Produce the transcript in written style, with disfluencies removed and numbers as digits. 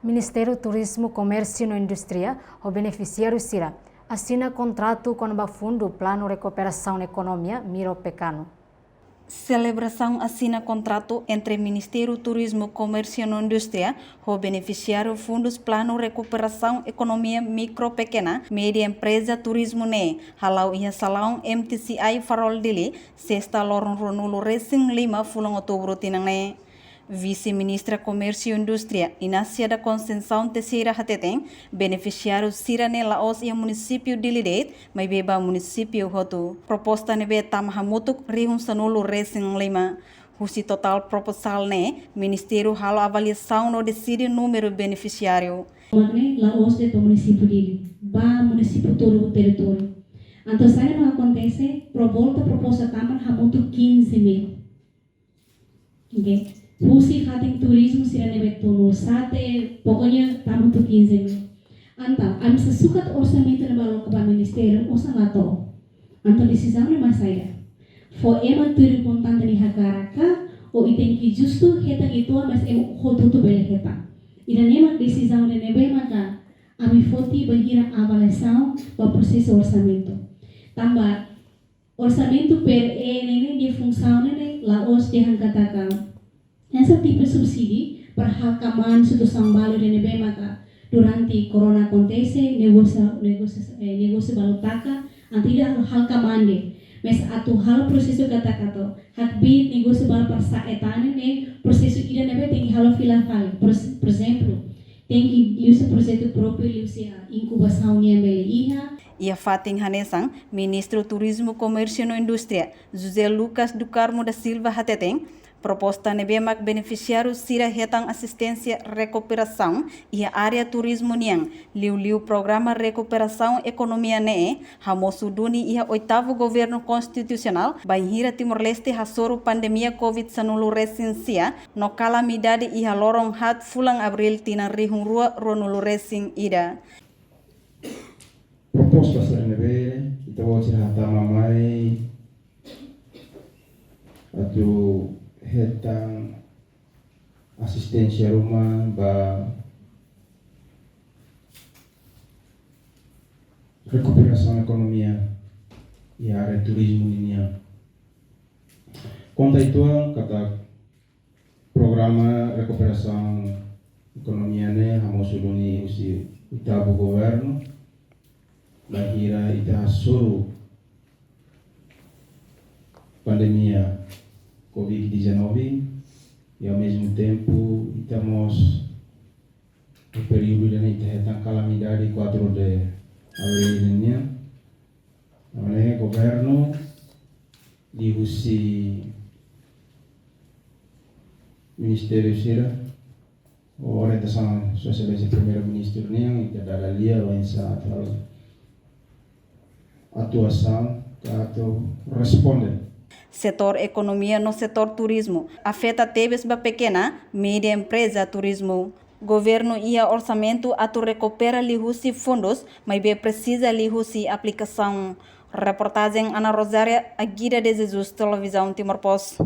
Ministério Turismo, Comércio e Indústria, o beneficiário Sira, assina contrato com o Fundo Plano Recuperação Econômica Miro Pecano. Celebração assina contrato entre Ministério Turismo, Comércio e Indústria, o beneficiário Fundos Plano Recuperação Economia Micro Pequena, Média Empresa Turismo Ne, halau ia salão MTCI Farol Dili, sexta lorong Ronulo Racing 5 fulang outubro tinang ne. Vice-Ministra Comércio e Indústria, Inácia da Conceição Teixeira Hateteng, beneficiário Sirane Laos e município de Lidet, may beba município Hotu. Proposta nebe tamahamutuk rihun sanulo Racing 5. Husi total proposal ne, Ministério halo avaliação no decide número beneficiário. Laos de município de município todo o território. Então, sabe o que acontece? Proposta taman hamutuk 15.000. Okay? Husi hating turismo sila nebetono sate pokoknya tamu tu 15.000. Anta am sesukat orçamento na balong kaba ministério osa lato. Anta decisão na masaida. Fo ema turi kontante ni hakaraka o iten ki justo heta itu mas em hotutu bele heta. Ida nema decisão na nebe maka ami foti bahira avaliação o processo orçamento. Tambah orçamento per nene dia função nene laos dia katakan. Essa tipo de subsídio para halkaman suatu sambalo de nebe maka durante corona acontece negócio balutaka antida halkaman de mas atu hal proseso kata hak bi negócio bal para etane ne proseso ida nebe tem halo filafal por exemplo tem que usa projeto próprio usa incubação nia mele iha. Ia fating hanesang Ministro Turismo, Comércio e Indústria José Lucas do Carmo da Silva Hateteng. Proposta nebemak beneficiário sira hetang assistência recuperação e a área turismo niang liu programa recuperação economia ne hamosu duni ia oitavo governo constitucional banhira Timor-Leste hasoro pandemia COVID-19 resensia no calamidade ia lorong hat fulang abril tinang rihung rua ronulu resing ida. Proposta sa nebe kita wajib hatama mai atau hetang asistensia rumah ba recuperação economia e área turismo ninia. Conta itu kata programa recuperação economia ne hamosuduni usi itabu governo lahira ita suruh pandemia COVID-19 e ao mesmo tempo estamos no período da calamidade 4 de abril o governo dihusi Ministério Sira o orientação socialista primeiro-ministro yang tidak ada lia lensa atuação atau responden. Setor economia no setor turismo afeta tebes ba pequena, média empresa turismo. Governo ia orçamento atu recupera lihusi fundos, mas be precisa lihusi aplicação. Reportagem Ana Rosária, Aguida de Jesus, Televisão Timor-Post.